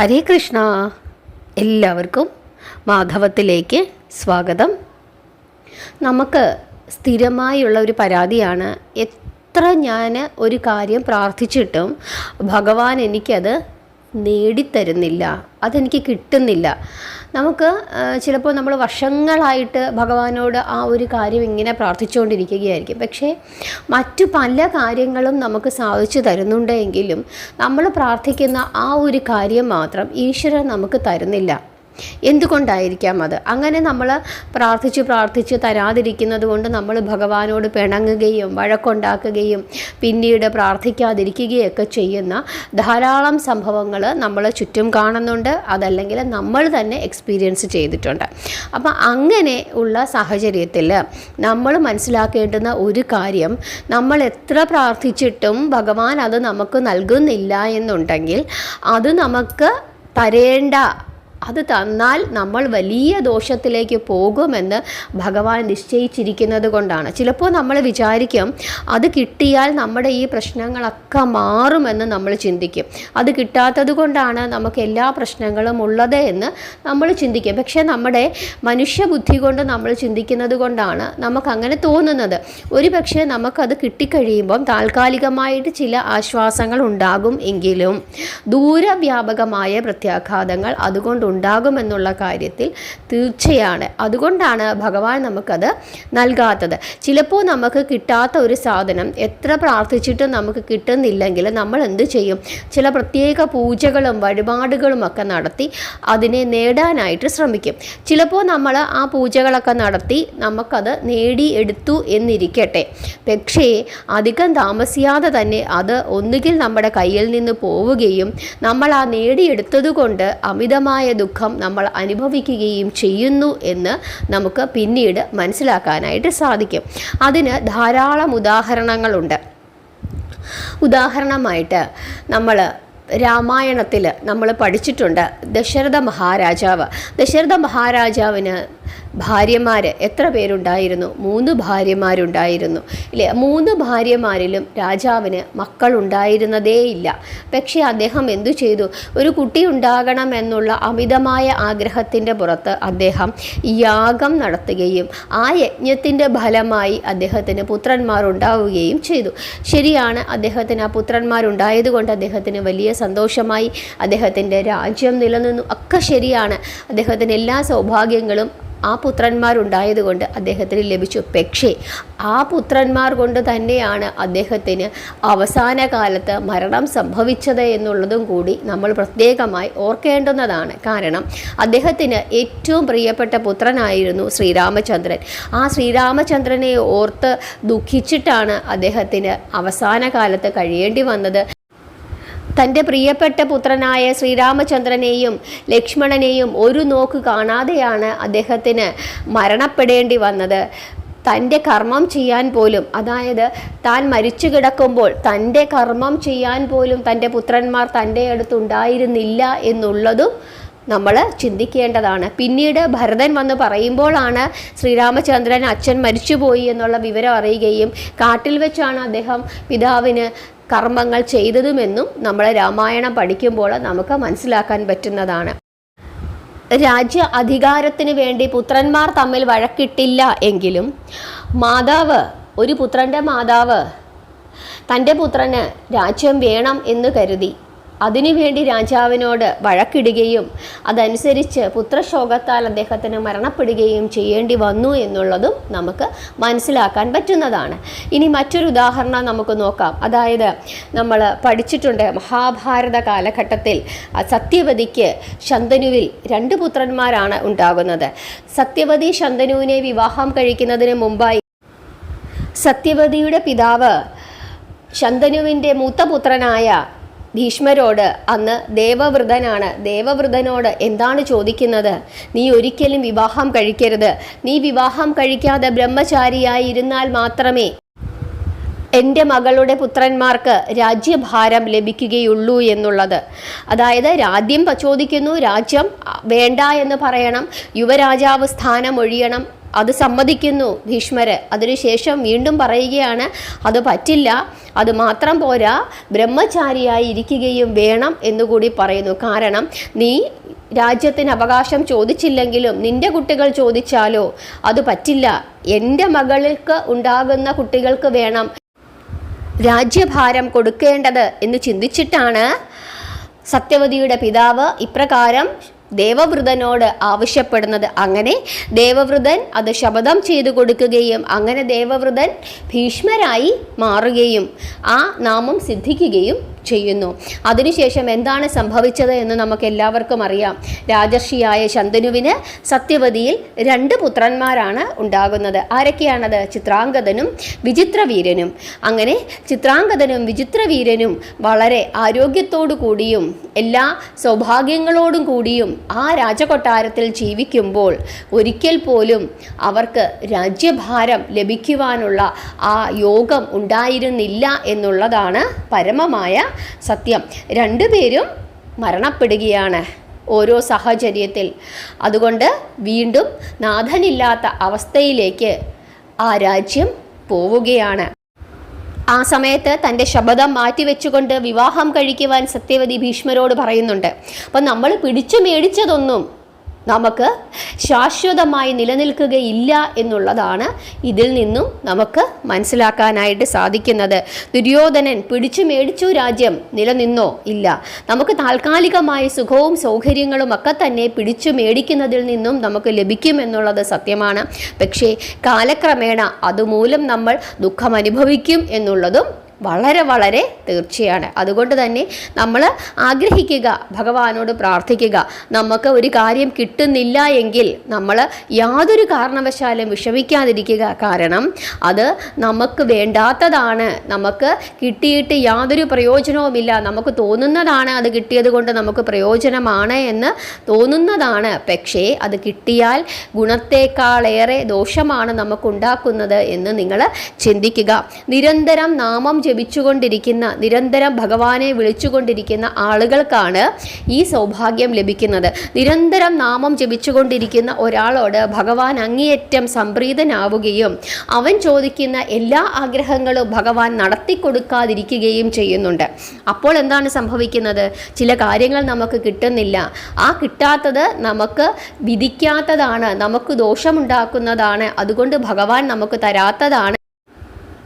ഹരേ കൃഷ്ണ. എല്ലാവർക്കും മാധവത്തിലേക്ക് സ്വാഗതം. നമുക്ക് സ്ഥിരമായുള്ള ഒരു പരാതിയാണ്, എത്ര ഞാൻ ഒരു കാര്യം പ്രാർത്ഥിച്ചിട്ടും ഭഗവാൻ എനിക്കത് നേടിത്തരുന്നില്ല, അതെനിക്ക് കിട്ടുന്നില്ല. നമുക്ക് ചിലപ്പോൾ നമ്മൾ വർഷങ്ങളായിട്ട് ഭഗവാനോട് ആ ഒരു കാര്യം ഇങ്ങനെ പ്രാർത്ഥിച്ചുകൊണ്ടിരിക്കുകയായിരിക്കും. പക്ഷേ മറ്റു പല കാര്യങ്ങളും നമുക്ക് സാധിച്ചു തരുന്നുണ്ടെങ്കിലും നമ്മൾ പ്രാർത്ഥിക്കുന്ന ആ ഒരു കാര്യം മാത്രം ഈശ്വരൻ നമുക്ക് തരുന്നില്ല. എന്തുകൊണ്ടായിരിക്കാം അത്? അങ്ങനെ നമ്മൾ പ്രാർത്ഥിച്ച് തരാതിരിക്കുന്നത് കൊണ്ട് നമ്മൾ ഭഗവാനോട് പിണങ്ങുകയും വഴക്കുണ്ടാക്കുകയും പിന്നീട് പ്രാർത്ഥിക്കാതിരിക്കുകയൊക്കെ ചെയ്യുന്ന ധാരാളം സംഭവങ്ങൾ നമ്മൾ ചുറ്റും കാണുന്നുണ്ട്. അതല്ലെങ്കിൽ നമ്മൾ തന്നെ എക്സ്പീരിയൻസ് ചെയ്തിട്ടുണ്ട്. അപ്പം അങ്ങനെ ഉള്ള സാഹചര്യത്തിൽ നമ്മൾ മനസ്സിലാക്കേണ്ടുന്ന ഒരു കാര്യം, നമ്മൾ എത്ര പ്രാർത്ഥിച്ചിട്ടും ഭഗവാൻ അത് നമുക്ക് നൽകുന്നില്ല എന്നുണ്ടെങ്കിൽ അത് നമുക്ക് തരേണ്ട, അത് തന്നാൽ നമ്മൾ വലിയ ദോഷത്തിലേക്ക് പോകുമെന്ന് ഭഗവാൻ നിശ്ചയിച്ചിരിക്കുന്നത് കൊണ്ടാണ്. ചിലപ്പോൾ നമ്മൾ വിചാരിക്കും അത് കിട്ടിയാൽ നമ്മുടെ ഈ പ്രശ്നങ്ങളൊക്കെ മാറുമെന്ന് നമ്മൾ ചിന്തിക്കും. അത് കിട്ടാത്തത് കൊണ്ടാണ് നമുക്ക് എല്ലാ പ്രശ്നങ്ങളും ഉള്ളത് എന്ന് നമ്മൾ ചിന്തിക്കും. പക്ഷേ നമ്മുടെ മനുഷ്യബുദ്ധി കൊണ്ട് നമ്മൾ ചിന്തിക്കുന്നത് കൊണ്ടാണ് നമുക്കങ്ങനെ തോന്നുന്നത്. ഒരു പക്ഷേ നമുക്കത് കിട്ടിക്കഴിയുമ്പം താൽക്കാലികമായിട്ട് ചില ആശ്വാസങ്ങൾ ഉണ്ടാകും എങ്കിലും ദൂരവ്യാപകമായ പ്രത്യാഘാതങ്ങൾ അതുകൊണ്ട് ഉണ്ടാകുമെന്നുള്ള കാര്യത്തിൽ തീർച്ചയാണ്. അതുകൊണ്ടാണ് ഭഗവാൻ നമുക്കത് നൽകാത്തത്. ചിലപ്പോൾ നമുക്ക് കിട്ടാത്ത ഒരു സാധനം എത്ര പ്രാർത്ഥിച്ചിട്ടും നമുക്ക് കിട്ടുന്നില്ലെങ്കിൽ നമ്മൾ എന്ത് ചെയ്യും? ചില പ്രത്യേക പൂജകളും വഴിപാടുകളും ഒക്കെ നടത്തി അതിനെ നേടാനായിട്ട് ശ്രമിക്കും. ചിലപ്പോൾ നമ്മൾ ആ പൂജകളൊക്കെ നടത്തി നമുക്കത് നേടിയെടുത്തു എന്നിരിക്കട്ടെ, പക്ഷേ അധികം താമസിയാതെ തന്നെ അത് ഒന്നുകിൽ നമ്മുടെ കയ്യിൽ നിന്ന് പോവുകയും നമ്മൾ ആ നേടിയെടുത്തത് കൊണ്ട് അമിതമായ ദുഃഖം നമ്മൾ അനുഭവിക്കുകയും ചെയ്യുന്നു എന്ന് നമുക്ക് പിന്നീട് മനസ്സിലാക്കാനായിട്ട് സാധിക്കും. അതിന് ധാരാളം ഉദാഹരണങ്ങളുണ്ട്. ഉദാഹരണമായിട്ട് നമ്മൾ രാമായണത്തിൽ നമ്മൾ പഠിച്ചിട്ടുണ്ട്. ദശരഥ മഹാരാജാവിന് ഭാര്യമാർ എത്ര പേരുണ്ടായിരുന്നു? 3 ഭാര്യമാരുണ്ടായിരുന്നു ഇല്ലേ? 3 ഭാര്യമാരിലും രാജാവിന് മക്കളുണ്ടായിരുന്നതേയില്ല. പക്ഷേ അദ്ദേഹം എന്തു ചെയ്തു? ഒരു കുട്ടി ഉണ്ടാകണം എന്നുള്ള അമിതമായ ആഗ്രഹത്തിൻ്റെ പുറത്ത് അദ്ദേഹം യാഗം നടത്തുകയും ആ യജ്ഞത്തിൻ്റെ ഫലമായി അദ്ദേഹത്തിന് പുത്രന്മാരുണ്ടാവുകയും ചെയ്തു. ശരിയാണ്, അദ്ദേഹത്തിന് ആ പുത്രന്മാരുണ്ടായതുകൊണ്ട് അദ്ദേഹത്തിന് വലിയ സന്തോഷമായി, അദ്ദേഹത്തിൻ്റെ രാജ്യം നിലനിന്നു, ഒക്കെ ശരിയാണ്. അദ്ദേഹത്തിന് എല്ലാ സൗഭാഗ്യങ്ങളും ആ പുത്രന്മാരുണ്ടായതുകൊണ്ട് അദ്ദേഹത്തിന് ലഭിച്ചു. പക്ഷേ ആ പുത്രന്മാർ കൊണ്ട് തന്നെയാണ് അദ്ദേഹത്തിന് അവസാന കാലത്ത് മരണം സംഭവിച്ചത് എന്നുള്ളതും കൂടി നമ്മൾ പ്രത്യേകമായി ഓർക്കേണ്ടുന്നതാണ്. കാരണം അദ്ദേഹത്തിന് ഏറ്റവും പ്രിയപ്പെട്ട പുത്രനായിരുന്നു ശ്രീരാമചന്ദ്രൻ. ആ ശ്രീരാമചന്ദ്രനെ ഓർത്ത് ദുഃഖിച്ചിട്ടാണ് അദ്ദേഹത്തിന് അവസാന കാലത്ത് കഴിയേണ്ടി വന്നത്. തൻ്റെ പ്രിയപ്പെട്ട പുത്രനായ ശ്രീരാമചന്ദ്രനെയും ലക്ഷ്മണനെയും ഒരു നോക്ക് കാണാതെയാണ് അദ്ദേഹത്തിന് മരണപ്പെടേണ്ടി വന്നത്. തൻ്റെ കർമ്മം ചെയ്യാൻ പോലും, അതായത് താൻ മരിച്ചു കിടക്കുമ്പോൾ തൻ്റെ കർമ്മം ചെയ്യാൻ പോലും തൻ്റെ പുത്രന്മാർ തൻ്റെ അടുത്തുണ്ടായിരുന്നില്ല എന്നുള്ളതും നമ്മൾ ചിന്തിക്കേണ്ടതാണ്. പിന്നീട് ഭരതൻ വന്ന് പറയുമ്പോഴാണ് ശ്രീരാമചന്ദ്രൻ അച്ഛൻ മരിച്ചുപോയി എന്നുള്ള വിവരം അറിയുകയും കാട്ടിൽ വെച്ചാണ് അദ്ദേഹം പിതാവിന് കർമ്മങ്ങൾ ചെയ്തതുമെന്നും നമ്മൾ രാമായണം പഠിക്കുമ്പോൾ നമുക്ക് മനസ്സിലാക്കാൻ പറ്റുന്നതാണ്. രാജ്യ അധികാരത്തിന് വേണ്ടി പുത്രന്മാർ തമ്മിൽ വഴക്കിട്ടില്ല എങ്കിലും ഒരു പുത്രൻ്റെ മാതാവ് തൻ്റെ പുത്രന് രാജ്യം വേണം എന്ന് കരുതി അതിനുവേണ്ടി രാജാവിനോട് വഴക്കിടുകയും അതനുസരിച്ച് പുത്രശോകത്താൽ അദ്ദേഹത്തിന് മരണപ്പെടുകയും ചെയ്യേണ്ടി വന്നു എന്നുള്ളതും നമുക്ക് മനസ്സിലാക്കാൻ പറ്റുന്നതാണ്. ഇനി മറ്റൊരു ഉദാഹരണം നമുക്ക് നോക്കാം. അതായത് നമ്മൾ പഠിച്ചിട്ടുണ്ട്, മഹാഭാരത കാലഘട്ടത്തിൽ സത്യവതിക്ക് ശന്തനുവിൽ 2 പുത്രന്മാരാണ് ഉണ്ടാകുന്നത്. സത്യവതി ശന്തനുവിനെ വിവാഹം കഴിക്കുന്നതിന് മുമ്പായി സത്യവതിയുടെ പിതാവ് ശന്തനുവിൻ്റെ മൂത്ത പുത്രനായ ഭീഷ്മരോട്, അന്ന് ദേവവൃതനോട് എന്താണ് ചോദിക്കുന്നത്? നീ ഒരിക്കലും വിവാഹം കഴിക്കരുത്, നീ വിവാഹം കഴിക്കാതെ ബ്രഹ്മചാരിയായിരുന്നാൽ മാത്രമേ എൻ്റെ മകളുടെ പുത്രന്മാർക്ക് രാജ്യഭാരം ലഭിക്കുകയുള്ളൂ എന്നുള്ളത്. അതായത് ആദ്യം ചോദിക്കുന്നു, രാജ്യം വേണ്ട എന്ന് പറയണം, യുവരാജാവ് സ്ഥാനം ഒഴിയണം, അത് സമ്മതിക്കുന്നു ഭീഷ്മര്. അതിനുശേഷം വീണ്ടും പറയുകയാണ്, അത് പറ്റില്ല, അത് മാത്രം പോരാ, ബ്രഹ്മചാരിയായി ഇരിക്കുകയും വേണം എന്നുകൂടി പറയുന്നു. കാരണം നീ രാജ്യത്തിന് അവകാശം ചോദിച്ചില്ലെങ്കിലും നിന്റെ കുട്ടികൾ ചോദിച്ചാലോ അത് പറ്റില്ല, എൻ്റെ മകൾക്ക് ഉണ്ടാകുന്ന കുട്ടികൾക്ക് വേണം രാജ്യഭാരം കൊടുക്കേണ്ടത് എന്ന് ചിന്തിച്ചിട്ടാണ് സത്യവതിയുടെ പിതാവ് ഇപ്രകാരം ദേവവ്രതനോട് ആവശ്യപ്പെടുന്നത്. അങ്ങനെ ദേവവ്രതൻ അത് ശപഥം ചെയ്തു കൊടുക്കുകയും അങ്ങനെ ദേവവ്രതൻ ഭീഷ്മരായി മാറുകയും ആ നാമം സിദ്ധിക്കുകയും ചെയ്യുന്നു. അതിനുശേഷം എന്താണ് സംഭവിച്ചത് എന്ന് നമുക്ക് എല്ലാവർക്കും അറിയാം. രാജർഷിയായ ശന്തനുവിന് സത്യവതിയിൽ 2 പുത്രന്മാരാണ് ഉണ്ടാകുന്നത്. ആരൊക്കെയാണത്? ചിത്രാംഗതനും വിചിത്രവീരനും. അങ്ങനെ ചിത്രാംഗതനും വിചിത്രവീരനും വളരെ ആരോഗ്യത്തോടു കൂടിയും എല്ലാ സൗഭാഗ്യങ്ങളോടും കൂടിയും ആ രാജകൊട്ടാരത്തിൽ ജീവിക്കുമ്പോൾ ഒരിക്കൽ പോലും അവർക്ക് രാജ്യഭാരം ലഭിക്കുവാനുള്ള ആ യോഗം ഉണ്ടായിരുന്നില്ല എന്നുള്ളതാണ് പരമമായ സത്യം. 2 പേരും മരണപ്പെടുകയാണ് ഓരോ സാഹചര്യത്തിൽ. അതുകൊണ്ട് വീണ്ടും നാഥനില്ലാത്ത അവസ്ഥയിലേക്ക് ആ രാജ്യം പോവുകയാണ്. ആ സമയത്ത് തൻ്റെ ശപഥം മാറ്റിവെച്ചുകൊണ്ട് വിവാഹം കഴിക്കുവാൻ സത്യവതി ഭീഷ്മരോട് പറയുന്നുണ്ട്. അപ്പം നമ്മൾ പിടിച്ചു മേടിച്ചതൊന്നും നമുക്ക് ശാശ്വതമായി നിലനിൽക്കുകയില്ല എന്നുള്ളതാണ് ഇതിൽ നിന്നും നമുക്ക് മനസ്സിലാക്കാനായിട്ട് സാധിക്കുന്നത്. ദുര്യോധനൻ പിടിച്ചു മേടിച്ചു രാജ്യം, നിലനിന്നോ? ഇല്ല. നമുക്ക് താൽക്കാലികമായ സുഖവും സൗകര്യങ്ങളും ഒക്കെ തന്നെ പിടിച്ചു മേടിക്കുന്നതിൽ നിന്നും നമുക്ക് ലഭിക്കുമെന്നുള്ളത് സത്യമാണ്. പക്ഷേ കാലക്രമേണ അതുമൂലം നമ്മൾ ദുഃഖം അനുഭവിക്കും എന്നുള്ളതും വളരെ വളരെ തീർച്ചയാണ്. അതുകൊണ്ട് തന്നെ നമ്മൾ ആഗ്രഹിക്കുക, ഭഗവാനോട് പ്രാർത്ഥിക്കുക. നമുക്ക് ഒരു കാര്യം കിട്ടുന്നില്ല എങ്കിൽ നമ്മൾ യാതൊരു കാരണവശാലും വിഷമിക്കാതിരിക്കുക. കാരണം അത് നമുക്ക് വേണ്ടാത്തതാണ്, നമുക്ക് കിട്ടിയിട്ട് യാതൊരു പ്രയോജനവുമില്ല. നമുക്ക് തോന്നുന്നതാണ് അത് കിട്ടിയത് കൊണ്ട് നമുക്ക് പ്രയോജനമാണ് എന്ന് തോന്നുന്നതാണ്. പക്ഷേ അത് കിട്ടിയാൽ ഗുണത്തേക്കാളേറെ ദോഷമാണ് നമുക്കുണ്ടാക്കുന്നത് എന്ന് നിങ്ങൾ ചിന്തിക്കുക. നിരന്തരം നാമം ജപിച്ചുകൊണ്ടിരിക്കുന്ന, നിരന്തരം ഭഗവാനെ വിളിച്ചുകൊണ്ടിരിക്കുന്ന ആളുകൾക്കാണ് ഈ സൗഭാഗ്യം ലഭിക്കുന്നത്. നിരന്തരം നാമം ജപിച്ചുകൊണ്ടിരിക്കുന്ന ഒരാളോട് ഭഗവാൻ അങ്ങേയറ്റം സംപ്രീതനാവുകയും അവൻ ചോദിക്കുന്ന എല്ലാ ആഗ്രഹങ്ങളും ഭഗവാൻ നടത്തിക്കൊടുക്കാതിരിക്കുകയും ചെയ്യുന്നുണ്ട്. അപ്പോൾ എന്താണ് സംഭവിക്കുന്നത്? ചില കാര്യങ്ങൾ നമുക്ക് കിട്ടുന്നില്ല. ആ കിട്ടാത്തത് നമുക്ക് വിധിക്കാത്തതാണ്, നമുക്ക് ദോഷമുണ്ടാക്കുന്നതാണ്, അതുകൊണ്ട് ഭഗവാൻ നമുക്ക് തരാത്തതാണ്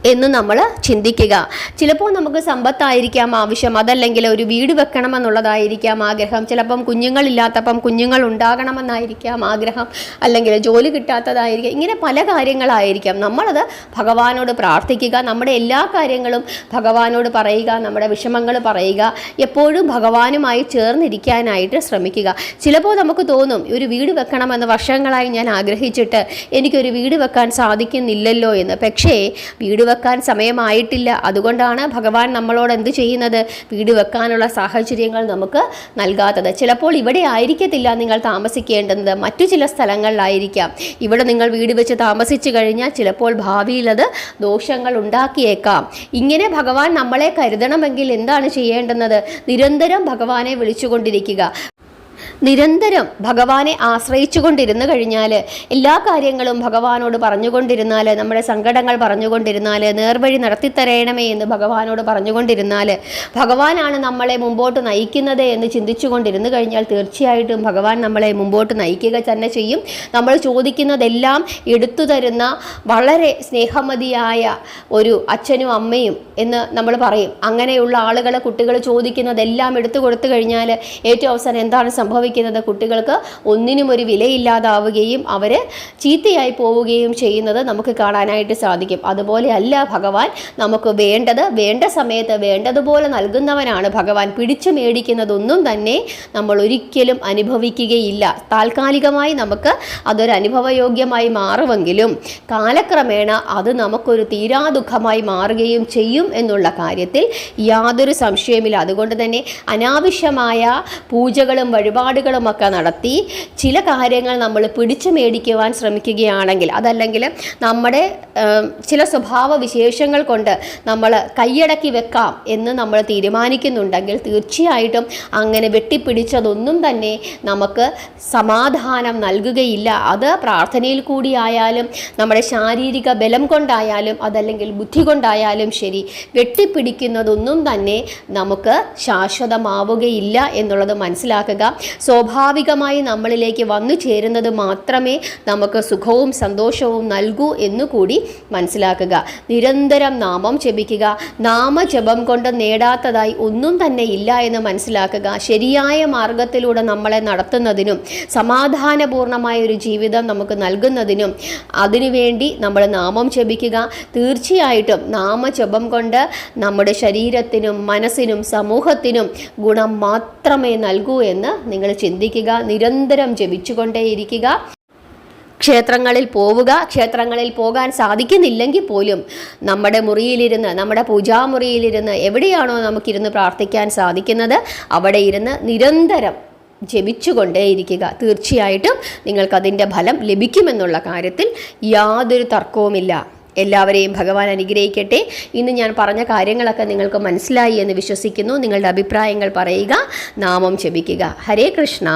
എന്ന് നമ്മൾ ചിന്തിക്കുക. ചിലപ്പോൾ നമുക്ക് സമ്പത്തായിരിക്കാം ആവശ്യം, അതല്ലെങ്കിൽ ഒരു വീട് വെക്കണമെന്നുള്ളതായിരിക്കാം ആഗ്രഹം, ചിലപ്പം കുഞ്ഞുങ്ങളില്ലാത്തപ്പം കുഞ്ഞുങ്ങൾ ഉണ്ടാകണമെന്നായിരിക്കാം ആഗ്രഹം, അല്ലെങ്കിൽ ജോലി കിട്ടാത്തതായിരിക്കാം. ഇങ്ങനെ പല കാര്യങ്ങളായിരിക്കാം. നമ്മളത് ഭഗവാനോട് പ്രാർത്ഥിക്കുക, നമ്മുടെ എല്ലാ കാര്യങ്ങളും ഭഗവാനോട് പറയുക, നമ്മുടെ വിഷമങ്ങൾ പറയുക, എപ്പോഴും ഭഗവാനുമായി ചേർന്നിരിക്കാനായിട്ട് ശ്രമിക്കുക. ചിലപ്പോൾ നമുക്ക് തോന്നും ഒരു വീട് വെക്കണമെന്ന് വർഷങ്ങളായി ഞാൻ ആഗ്രഹിച്ചിട്ട് എനിക്കൊരു വീട് വെക്കാൻ സാധിക്കുന്നില്ലല്ലോ എന്ന്. പക്ഷേ വീട് വെക്കാൻ സമയമായിട്ടില്ല. അതുകൊണ്ടാണ് ഭഗവാൻ നമ്മളോട് എന്ത് ചെയ്യുന്നത്? വീട് വെക്കാനുള്ള സാഹചര്യങ്ങൾ നമുക്ക് നൽകാത്തത്. ചിലപ്പോൾ ഇവിടെ ആയിരിക്കത്തില്ല നിങ്ങൾ താമസിക്കേണ്ടത്, മറ്റു ചില സ്ഥലങ്ങളിലായിരിക്കാം. ഇവിടെ നിങ്ങൾ വീട് വെച്ച് താമസിച്ചു കഴിഞ്ഞാൽ ചിലപ്പോൾ ഭാവിയിൽ അത് ദോഷങ്ങൾ ഉണ്ടാക്കിയേക്കാം. ഇങ്ങനെ ഭഗവാൻ നമ്മളെ കരുതണമെങ്കിൽ എന്താണ് ചെയ്യേണ്ടുന്നത്? നിരന്തരം ഭഗവാനെ വിളിച്ചുകൊണ്ടിരിക്കുക. നിരന്തരം ഭഗവാനെ ആശ്രയിച്ചു കൊണ്ടിരുന്നു കഴിഞ്ഞാൽ, എല്ലാ കാര്യങ്ങളും ഭഗവാനോട് പറഞ്ഞുകൊണ്ടിരുന്നാൽ, നമ്മുടെ സങ്കടങ്ങൾ പറഞ്ഞുകൊണ്ടിരുന്നാൽ, നേർവഴി നടത്തിത്തരയണമേ എന്ന് ഭഗവാനോട് പറഞ്ഞുകൊണ്ടിരുന്നാൽ, ഭഗവാനാണ് നമ്മളെ മുമ്പോട്ട് നയിക്കുന്നത് എന്ന് ചിന്തിച്ചു കൊണ്ടിരുന്നു കഴിഞ്ഞാൽ തീർച്ചയായിട്ടും ഭഗവാൻ നമ്മളെ മുമ്പോട്ട് നയിക്കുക തന്നെ ചെയ്യും. നമ്മൾ ചോദിക്കുന്നതെല്ലാം എടുത്തു തരുന്ന വളരെ സ്നേഹമതിയായ ഒരു അച്ഛനും അമ്മയും എന്ന് നമ്മൾ പറയും. അങ്ങനെയുള്ള ആളുകൾ കുട്ടികൾ ചോദിക്കുന്നതെല്ലാം എടുത്തു കൊടുത്തു കഴിഞ്ഞാൽ ഏറ്റവും അവസാനം എന്താണ് സംഭവിക്കുന്നത്? കുട്ടികൾക്ക് ഒന്നിനും ഒരു വിലയില്ലാതാവുകയും അവർ ചീത്തയായി പോവുകയും ചെയ്യുന്നത് നമുക്ക് കാണാനായിട്ട് സാധിക്കും. അതുപോലെ അല്ല ഭഗവാൻ. നമുക്ക് വേണ്ടത് വേണ്ട സമയത്ത് വേണ്ടതുപോലെ നൽകുന്നവനാണ് ഭഗവാൻ. പിടിച്ചു മേടിക്കുന്നതൊന്നും തന്നെ നമ്മൾ ഒരിക്കലും അനുഭവിക്കുകയില്ല. താൽക്കാലികമായി നമുക്ക് അതൊരു അനുഭവയോഗ്യമായി മാറുമെങ്കിലും കാലക്രമേണ അത് നമുക്കൊരു തീരാദുഃഖമായി മാറുകയും ചെയ്യും എന്നുള്ള കാര്യത്തിൽ യാതൊരു സംശയമില്ല. അതുകൊണ്ട് തന്നെ അനാവശ്യമായ പൂജകളും വഴിപാടുകളും വഴിപാടുകളുമൊക്കെ നടത്തി ചില കാര്യങ്ങൾ നമ്മൾ പിടിച്ചു മേടിക്കുവാൻ ശ്രമിക്കുകയാണെങ്കിൽ, അതല്ലെങ്കിൽ നമ്മുടെ ചില സ്വഭാവ വിശേഷങ്ങൾ കൊണ്ട് നമ്മൾ കൈയടക്കി വെക്കാം എന്ന് നമ്മൾ തീരുമാനിക്കുന്നുണ്ടെങ്കിൽ തീർച്ചയായിട്ടും അങ്ങനെ വെട്ടിപ്പിടിച്ചതൊന്നും തന്നെ നമുക്ക് സമാധാനം നൽകുകയില്ല. അത് പ്രാർത്ഥനയിൽ കൂടിയായാലും നമ്മുടെ ശാരീരിക ബലം കൊണ്ടായാലും അതല്ലെങ്കിൽ ബുദ്ധി കൊണ്ടായാലും ശരി, വെട്ടിപ്പിടിക്കുന്നതൊന്നും തന്നെ നമുക്ക് ശാശ്വതമാവുകയില്ല എന്നുള്ളത് മനസ്സിലാക്കുക. സ്വാഭാവികമായി നമ്മളിലേക്ക് വന്നു ചേരുന്നത് മാത്രമേ നമുക്ക് സുഖവും സന്തോഷവും നൽകൂ എന്നുകൂടി മനസ്സിലാക്കുക. നിരന്തരം നാമം ജപിക്കുക. നാമജപം കൊണ്ട് നേടാത്തതായി ഒന്നും തന്നെ ഇല്ല എന്ന് മനസ്സിലാക്കുക. ശരിയായ മാർഗത്തിലൂടെ നമ്മളെ നടത്തുന്നതിനും സമാധാനപൂർണമായ ഒരു ജീവിതം നമുക്ക് നൽകുന്നതിനും അതിനുവേണ്ടി നമ്മൾ നാമം ജപിക്കുക. തീർച്ചയായിട്ടും നാമജപം കൊണ്ട് നമ്മുടെ ശരീരത്തിനും മനസ്സിനും സമൂഹത്തിനും ഗുണം മാത്രമേ നൽകൂ എന്ന് നിങ്ങൾ ചിന്തിക്കുക. നിരന്തരം ജപിച്ചുകൊണ്ടേയിരിക്കുക. ക്ഷേത്രങ്ങളിൽ പോവുക. ക്ഷേത്രങ്ങളിൽ പോകാൻ സാധിക്കുന്നില്ലെങ്കിൽ പോലും നമ്മുടെ മുറിയിലിരുന്ന്, നമ്മുടെ പൂജാമുറിയിലിരുന്ന്, എവിടെയാണോ നമുക്കിരുന്ന് പ്രാർത്ഥിക്കാൻ സാധിക്കുന്നത് അവിടെ ഇരുന്ന് നിരന്തരം ജപിച്ചുകൊണ്ടേയിരിക്കുക. തീർച്ചയായിട്ടും നിങ്ങൾക്കതിൻ്റെ ഫലം ലഭിക്കുമെന്നുള്ള കാര്യത്തിൽ യാതൊരു തർക്കവുമില്ല. എല്ലാവരെയും ഭഗവാൻ അനുഗ്രഹിക്കട്ടെ. ഇന്ന് ഞാൻ പറഞ്ഞ കാര്യങ്ങളൊക്കെ നിങ്ങൾക്ക് മനസ്സിലായി എന്ന് വിശ്വസിക്കുന്നു. നിങ്ങളുടെ അഭിപ്രായങ്ങൾ പറയുക, നാമം ജപിക്കുക. ഹരേ കൃഷ്ണ.